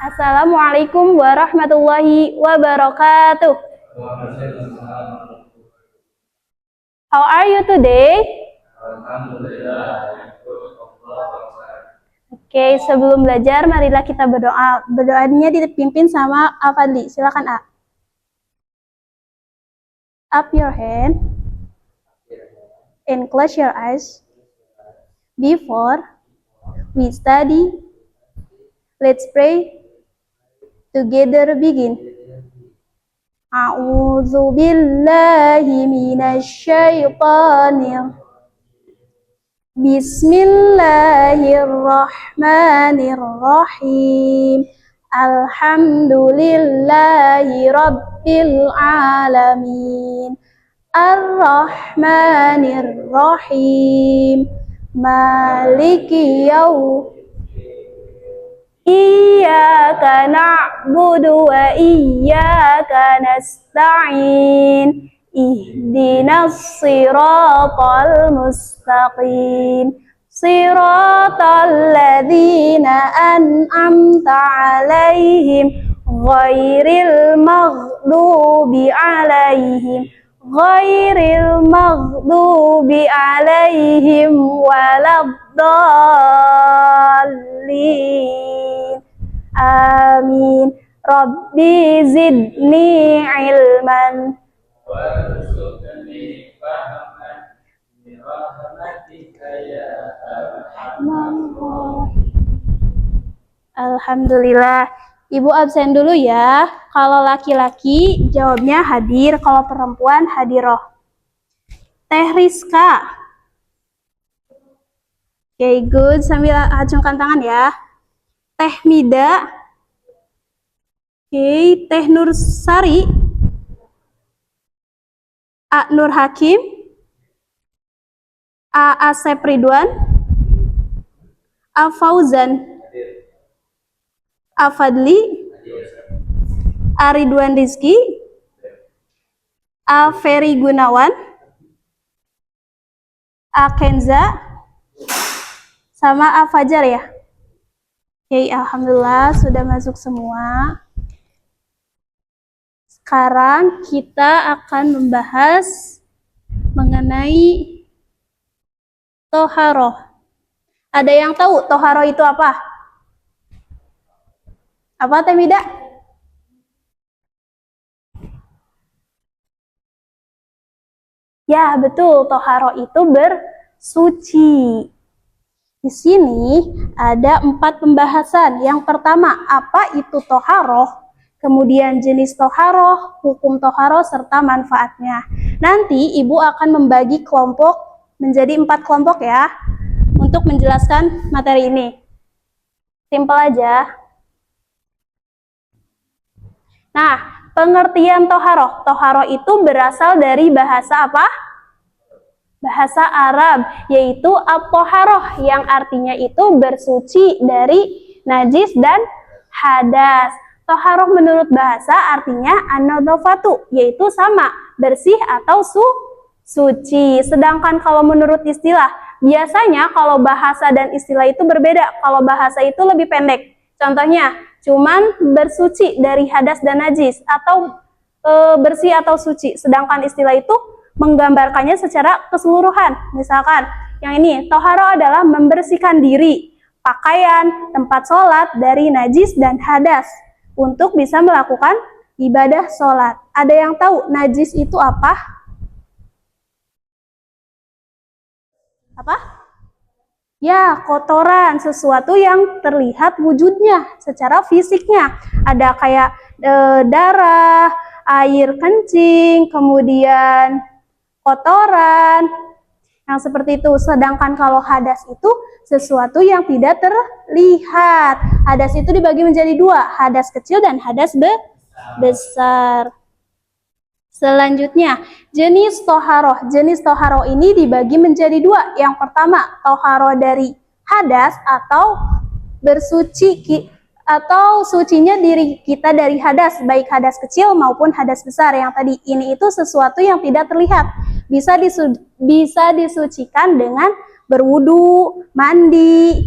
Assalamualaikum warahmatullahi wabarakatuh. How are you today? Oke, sebelum belajar, marilah kita berdoa. Berdoanya dipimpin sama Afadli. Silakan, A. Up your hand and close your eyes. Before we study, let's pray. Together begin. A'udzu billahi minasy syaithanir. Bismillahirrahmanirrahim. Alhamdulillahi rabbil alamin. Ar-Rahmanir-Rahim. Maliki Iyyaka na'budu wa iyyaka nasta'in. Ihdinas siratal mustaqim. Siratal ladzina an'amta 'alaihim ghairil maghdubi 'alaihim waladdallin. Amin. Rabbi zidni ilman warzuqni fahman bi rahmatika ya arhamar rahimin. Alhamdulillah. Ibu absen dulu ya. Kalau laki-laki jawabnya hadir, kalau perempuan hadiroh. Teh Rizka. Oke, good. Sambil acungkan tangan ya. Teh Mida. Oke, Teh Nur Sari. A Nur Hakim. A Asep Ridwan. A Fauzan. A Fadli. A Ridwan Rizki. A Ferry Gunawan. A Kenza. Sama A Fajar ya. Oke, alhamdulillah sudah masuk semua. Sekarang kita akan membahas mengenai toharoh. Ada yang tahu toharoh itu apa? Apa, Teh Mida? Ya, betul. Toharoh itu bersuci. Di sini ada 4 pembahasan. Yang pertama, apa itu toharoh? Kemudian jenis toharoh, hukum toharoh, serta manfaatnya. Nanti Ibu akan membagi kelompok menjadi 4 kelompok ya, untuk menjelaskan materi ini. Simpel aja. Nah, pengertian toharoh. Toharoh itu berasal dari bahasa apa? Bahasa Arab, yaitu at-toharoh, yang artinya itu bersuci dari najis dan hadas. Toharoh menurut bahasa artinya an-nadhafatu, yaitu sama, bersih atau suci. Sedangkan kalau menurut istilah, biasanya kalau bahasa dan istilah itu berbeda. Kalau bahasa itu lebih pendek. Contohnya, cuman bersuci dari hadas dan najis, atau bersih atau suci. Sedangkan istilah itu menggambarkannya secara keseluruhan. Misalkan, yang ini, toharoh adalah membersihkan diri, pakaian, tempat sholat dari najis dan hadas untuk bisa melakukan ibadah sholat. Ada yang tahu najis itu apa? Apa? Ya, kotoran, sesuatu yang terlihat wujudnya secara fisiknya. Ada kayak darah, air kencing, kemudian kotoran, yang seperti itu. Sedangkan kalau hadas itu sesuatu yang tidak terlihat. Hadas itu dibagi menjadi 2, hadas kecil dan hadas besar. Selanjutnya, jenis toharoh. Jenis toharoh ini dibagi menjadi 2. Yang pertama, toharoh dari hadas atau bersuci atau sucinya diri kita dari hadas, baik hadas kecil maupun hadas besar. Yang tadi ini itu sesuatu yang tidak terlihat. Bisa disucikan dengan berwudu, mandi,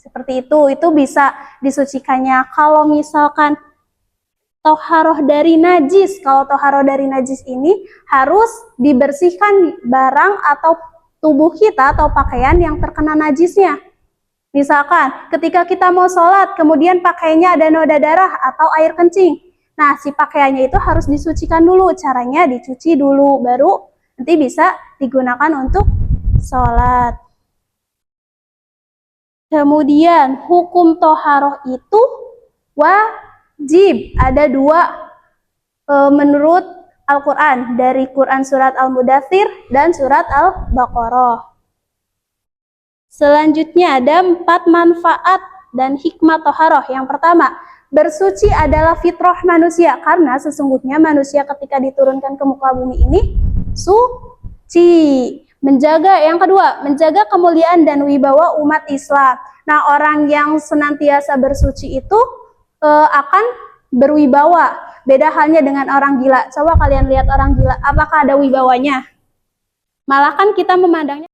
Seperti itu bisa disucikannya. Kalau misalkan toharoh dari najis, kalau toharoh dari najis ini harus dibersihkan barang atau tubuh kita atau pakaian yang terkena najisnya. Misalkan ketika kita mau sholat, kemudian pakaiannya ada noda darah atau air kencing. Nah, si pakaiannya itu harus disucikan dulu. Caranya dicuci dulu, baru nanti bisa digunakan untuk sholat. Kemudian, hukum toharoh itu wajib. Ada dua menurut Al-Quran. Dari Quran surat Al-Mudathir dan surat Al-Baqarah. Selanjutnya ada 4 manfaat dan hikmah toharoh. Yang pertama, bersuci adalah fitrah manusia, karena sesungguhnya manusia ketika diturunkan ke muka bumi ini suci. Yang kedua, menjaga kemuliaan dan wibawa umat Islam. Nah, orang yang senantiasa bersuci itu akan berwibawa. Beda halnya dengan orang gila. Coba kalian lihat orang gila, apakah ada wibawanya? Malah kan kita memandangnya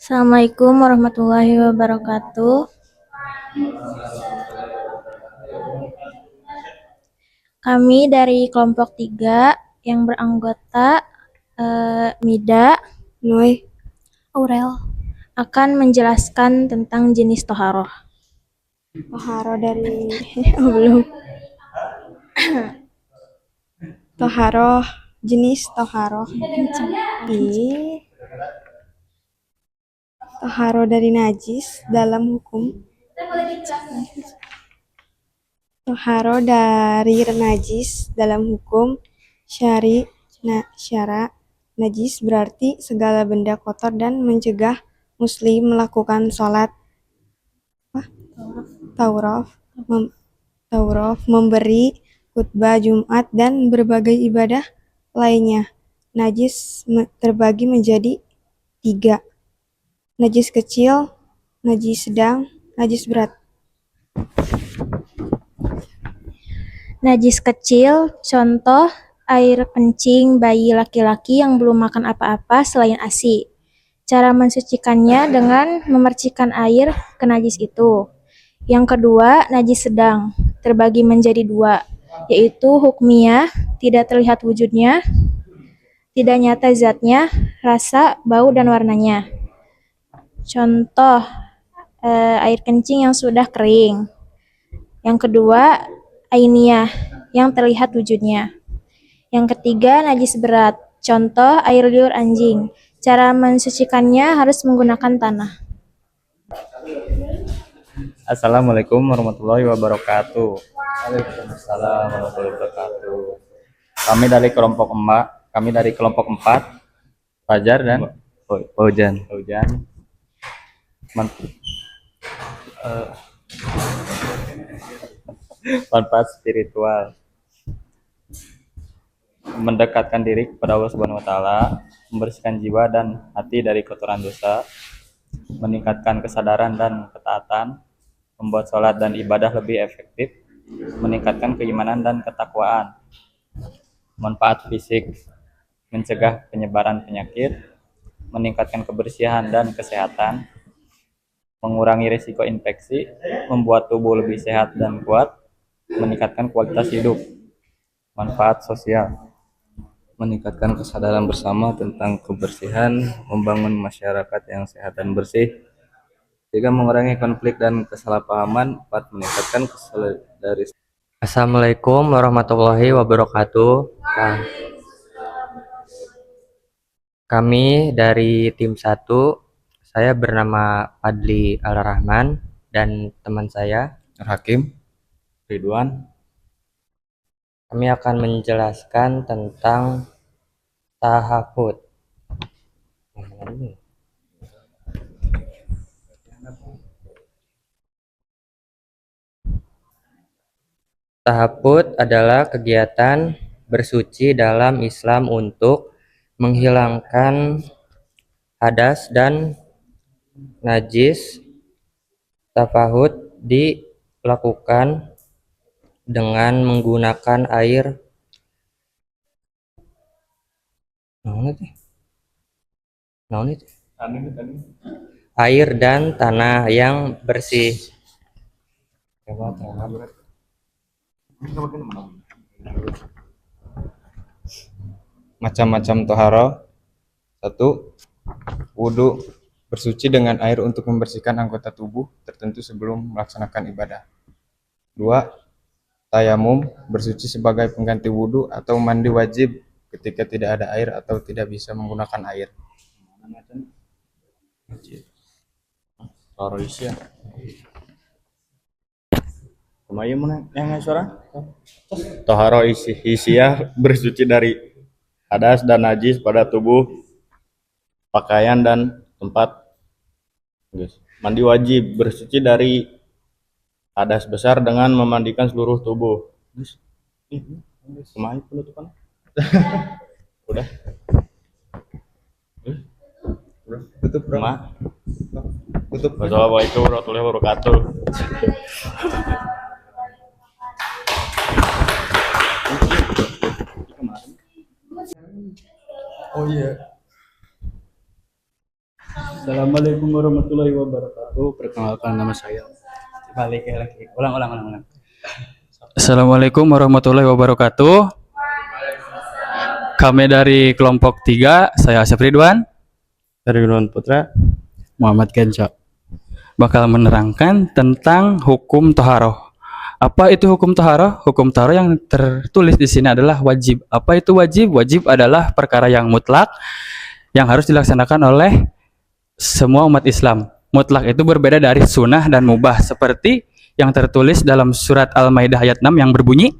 Assalamualaikum warahmatullahi wabarakatuh. Kami dari kelompok 3 yang beranggota Mida, Nui, Aurel akan menjelaskan tentang jenis toharoh. Toharoh dari belum. Toharoh, jenis toharoh. Toharoh dari najis dalam hukum. Toharoh dari najis dalam hukum syara najis berarti segala benda kotor dan mencegah muslim melakukan sholat tauraf, memberi khutbah Jumat dan berbagai ibadah lainnya. Najis terbagi menjadi 3. Najis kecil, najis sedang, najis berat. Najis kecil, contoh air kencing bayi laki-laki yang belum makan apa-apa selain ASI. Cara mensucikannya dengan memercikkan air ke najis itu. Yang kedua, najis sedang, terbagi menjadi 2, yaitu hukmiyah, tidak terlihat wujudnya, tidak nyata zatnya, rasa, bau, dan warnanya. Contoh, air kencing yang sudah kering. Yang kedua, ainiyah, yang terlihat wujudnya. Yang ketiga, najis berat. Contoh, air liur anjing. Cara mensucikannya harus menggunakan tanah. Assalamualaikum warahmatullahi wabarakatuh. Waalaikumsalam warahmatullahi wabarakatuh. Kami dari kelompok 4, Fajar dan Fauzan. Manfaat spiritual: mendekatkan diri kepada Allah Subhanahu wa taala, membersihkan jiwa dan hati dari kotoran dosa, meningkatkan kesadaran dan ketaatan, membuat sholat dan ibadah lebih efektif, meningkatkan keimanan dan ketakwaan. Manfaat fisik: mencegah penyebaran penyakit, meningkatkan kebersihan dan kesehatan, mengurangi risiko infeksi, membuat tubuh lebih sehat dan kuat, meningkatkan kualitas hidup. Manfaat sosial: meningkatkan kesadaran bersama tentang kebersihan, membangun masyarakat yang sehat dan bersih, 3. Mengurangi konflik dan kesalahpahaman, 4. Meningkatkan solidaritas. Assalamualaikum warahmatullahi wabarakatuh. Kami dari tim 1, saya bernama Fadli Al-Rahman dan teman saya Hakim, Ridwan. Kami akan menjelaskan tentang tahafudz. Tahafudz adalah kegiatan bersuci dalam Islam untuk menghilangkan hadas dan najis. Tahafudz dilakukan dengan menggunakan air dan tanah yang bersih. Macam-macam toharo. 1. Wudhu, bersuci dengan air untuk membersihkan anggota tubuh tertentu sebelum melaksanakan ibadah. 2. Tayamum, bersuci sebagai pengganti wudhu atau mandi wajib ketika tidak ada air atau tidak bisa menggunakan air. Toharo hisiah, bersuci dari hadas dan najis pada tubuh, pakaian dan tempat. Mandi wajib, bersuci dari hadas besar dengan memandikan seluruh tubuh. Kemana penutupan? Udah. Tutup, bro. Tutup. Wassalamualaikum warahmatullahi wabarakatuh. Oh iya. Assalamualaikum warahmatullahi wabarakatuh. Perkenalkan nama saya. Balik lagi. Ulang. Assalamualaikum warahmatullahi wabarakatuh. Kami dari kelompok 3, saya Asep Ridwan, Dari Ridwan Putra, Muhammad Genco, bakal menerangkan tentang hukum toharoh. Apa itu hukum toharoh? Hukum toharoh yang tertulis di sini adalah wajib. Apa itu wajib? Wajib adalah perkara yang mutlak yang harus dilaksanakan oleh semua umat Islam. Mutlak itu berbeda dari sunnah dan mubah, seperti yang tertulis dalam surat Al-Maidah ayat 6 yang berbunyi,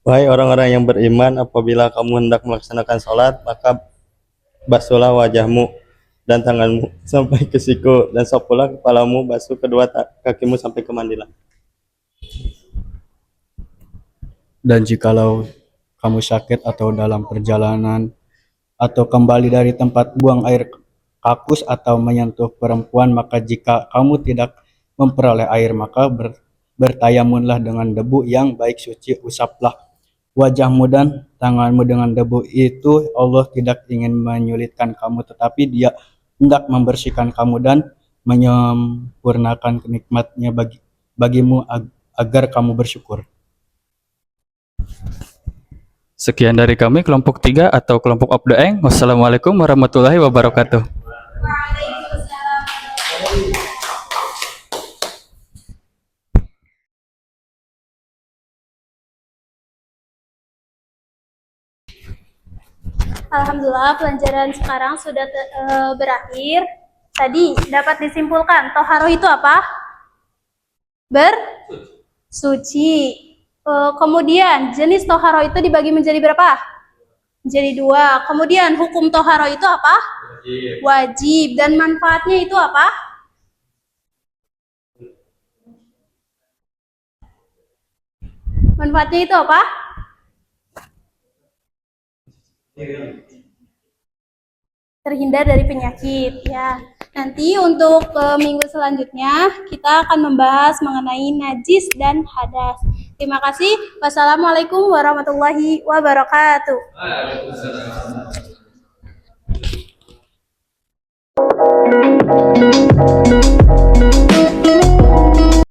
Wahai orang-orang yang beriman, apabila kamu hendak melaksanakan sholat, maka basuhlah wajahmu dan tanganmu sampai ke siku, dan sapulah kepalamu, basuh kedua kakimu sampai ke mandilah. dan jikalau kamu sakit atau dalam perjalanan atau kembali dari tempat buang air kakus atau menyentuh perempuan, maka jika kamu tidak memperoleh air, maka bertayamunlah dengan debu yang baik suci, usaplah wajahmu dan tanganmu dengan debu itu. Allah tidak ingin menyulitkan kamu, tetapi Dia hendak membersihkan kamu dan menyempurnakan nikmat-Nya bagimu agar kamu bersyukur. Sekian dari kami kelompok 3 atau kelompok Obdaeng. Wassalamualaikum warahmatullahi wabarakatuh. Alhamdulillah, pelajaran sekarang sudah berakhir. Tadi dapat disimpulkan, toharoh itu apa? Bersuci. Kemudian jenis toharoh itu dibagi menjadi berapa? Menjadi 2. Kemudian hukum toharoh itu apa? Wajib. Dan manfaatnya itu apa? Manfaatnya itu apa? Terhindar dari penyakit, ya. Nanti untuk minggu selanjutnya kita akan membahas mengenai najis dan hadas. Terima kasih. Wassalamualaikum warahmatullahi wabarakatuh.